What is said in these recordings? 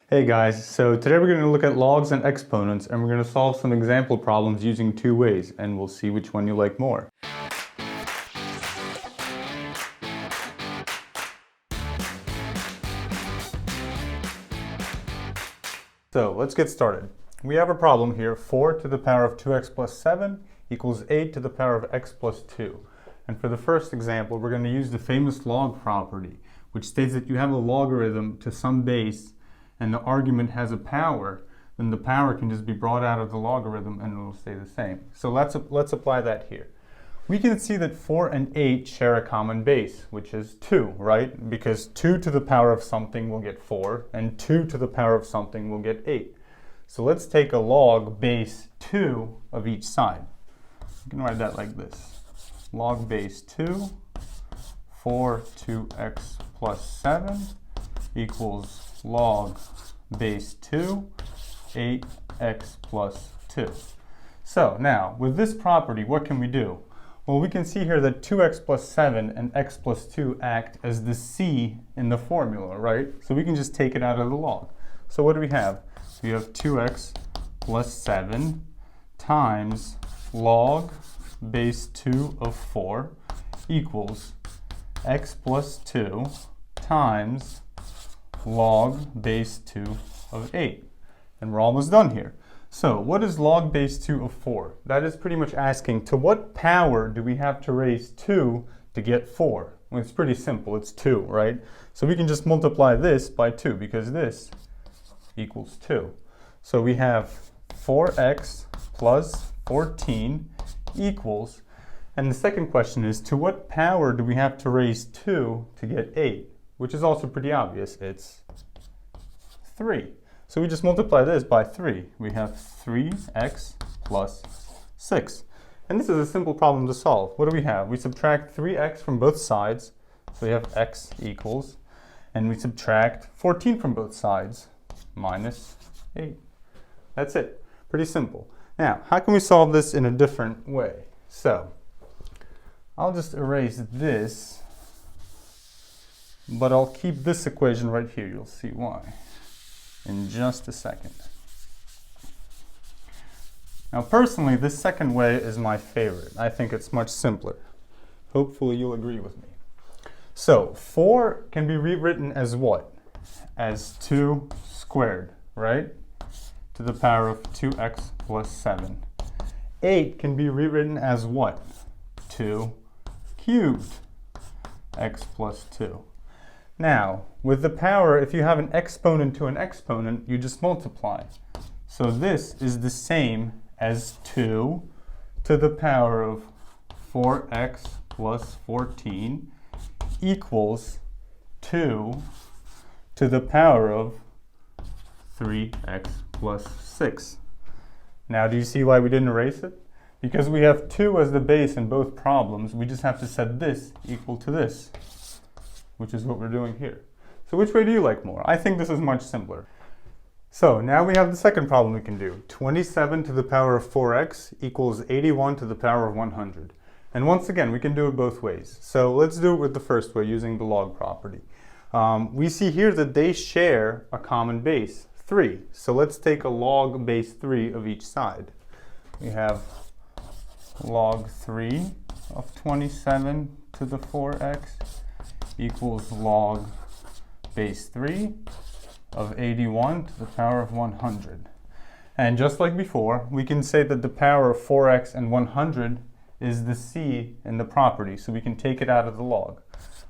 Hey guys, so today we're going to look at logs and exponents, and we're going to solve some example problems using two ways, and we'll see which one you like more. So let's get started. We have a problem here, 4 to the power of 2x plus 7 equals 8 to the power of x plus 2. And for the first example, we're going to use the famous log property, which states that you have a logarithm to some base and the argument has a power, then the power can just be brought out of the logarithm and it will stay the same. So let's apply that here. We can see that 4 and 8 share a common base, which is 2, right? Because 2 to the power of something will get 4, and 2 to the power of something will get 8. So let's take a log base 2 of each side. You can write that like this. Log base 2, 4 to x plus 7 equals log base 2, 8x plus 2. So now, with this property, what can we do? Well, we can see here that 2x plus 7 and x plus 2 act as the c in the formula, right? So we can just take it out of the log. So what do we have? We have 2x plus 7 times log base 2 of 4 equals x plus 2 times log base 2 of 8. And we're almost done here. So what is log base 2 of 4? That is pretty much asking, to what power do we have to raise 2 to get 4? Well, it's pretty simple. It's 2, right? So we can just multiply this by 2 because this equals 2. So we have 4x plus 14 equals, and the second question is, to what power do we have to raise 2 to get 8? Which is also pretty obvious. It's 3. So we just multiply this by 3. We have 3x plus 6. And this is a simple problem to solve. What do we have? We subtract 3x from both sides. So we have x equals. And we subtract 14 from both sides. Minus 8. That's it. Pretty simple. Now, how can we solve this in a different way? So, I'll just erase this. But I'll keep this equation right here. You'll see why in just a second. Now, personally, this second way is my favorite. I think it's much simpler. Hopefully, you'll agree with me. So, 4 can be rewritten as what? As 2 squared, right? To the power of 2x plus 7. 8 can be rewritten as what? 2 cubed, x plus 2. Now, with the power, if you have an exponent to an exponent, you just multiply. So this is the same as 2 to the power of 4x plus 14 equals 2 to the power of 3x plus 6. Now, do you see why we didn't erase it? Because we have 2 as the base in both problems, we just have to set this equal to this, which is what we're doing here. So which way do you like more? I think this is much simpler. So now we have the second problem we can do. 27 to the power of 4x equals 81 to the power of 100. And once again, we can do it both ways. So let's do it with the first way, using the log property. We see here that they share a common base, 3. So let's take a log base 3 of each side. We have log 3 of 27 to the 4x equals log base 3 of 81 to the power of 100. And just like before, we can say that the power of 4x and 100 is the c in the property, so we can take it out of the log.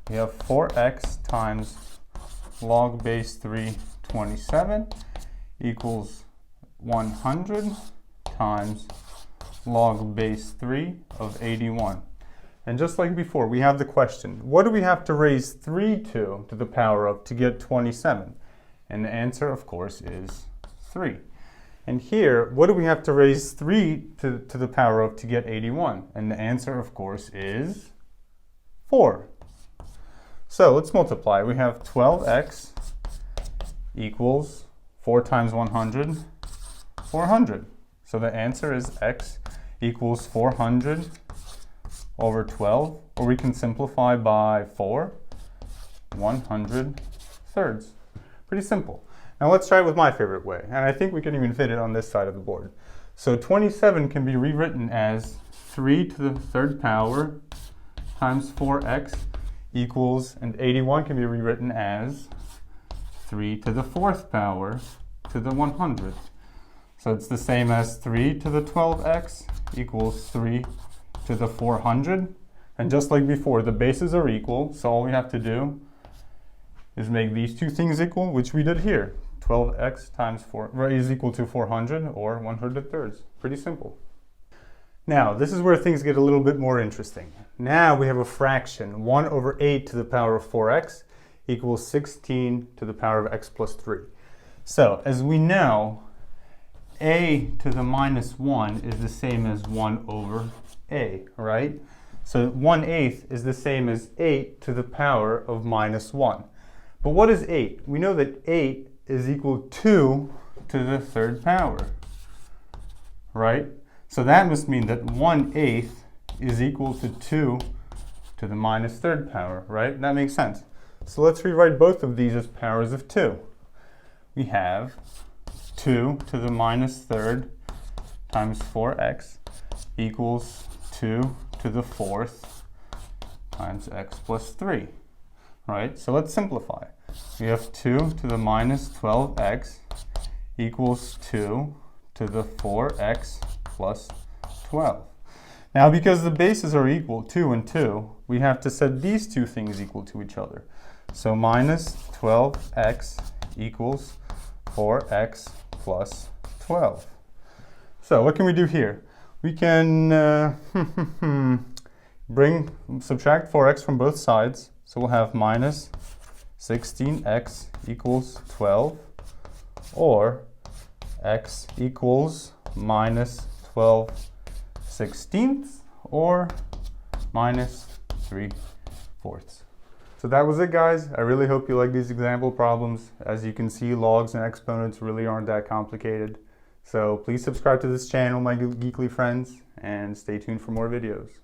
We have 4x times log base 3 27 equals 100 times log base 3 of 81. And just like before, we have the question, what do we have to raise 3 to the power of to get 27? And the answer, of course, is 3. And here, what do we have to raise 3 to the power of to get 81? And the answer, of course, is 4. So let's multiply. We have 12x equals 4 times 100, 400. So the answer is x equals 400 over 12, or we can simplify by 4, 100 thirds. Pretty simple. Now let's try it with my favorite way, and I think we can even fit it on this side of the board. So 27 can be rewritten as 3 to the third power times 4x equals, and 81 can be rewritten as 3 to the fourth power to the 100th. So it's the same as 3 to the 12x equals 3 to the 400. And just like before, the bases are equal, so all we have to do is make these two things equal, which we did here. 12x times 4 is equal to 400, or 100/3. Pretty simple. Now, this is where things get a little bit more interesting. Now we have a fraction, 1 over 8 to the power of 4x equals 16 to the power of x plus 3. So, as we know, a to the minus 1 is the same as 1 over a, right? So 1/8 is the same as 8 to the power of minus 1. But what is 8? We know that 8 is equal to 2 to the third power, right? So that must mean that 1/8 is equal to 2 to the minus third power, right? That makes sense. So let's rewrite both of these as powers of 2. We have 2 to the minus third times 4x equals 2 to the fourth times x plus 3, right? So let's simplify. We have 2 to the minus 12x equals 2 to the 4x plus 12. Now, because the bases are equal, 2 and 2, we have to set these two things equal to each other. So minus 12x equals 4x plus 12. So what can we do here? We can subtract 4x from both sides. So we'll have minus 16x equals 12, or x equals minus 12/16, or minus 3/4. So that was it, guys. I really hope you like these example problems. As you can see, logs and exponents really aren't that complicated. So please subscribe to this channel, my geekly friends, and stay tuned for more videos.